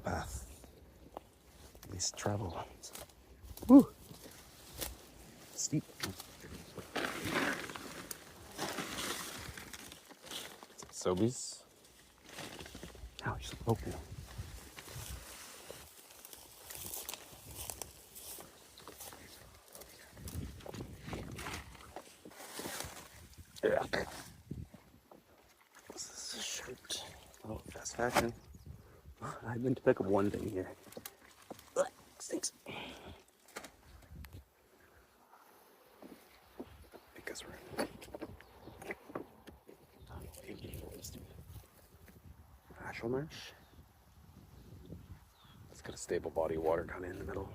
the path. Least travel ones. Woo! Steep. Sobies. Ow, you just broke me. Yeah. This is a shirt. Oh, fast fashion. I meant to pick up one thing here. Ugh, stinks. Because we're Ashel marsh. It's got a stable body of water kind of in the middle.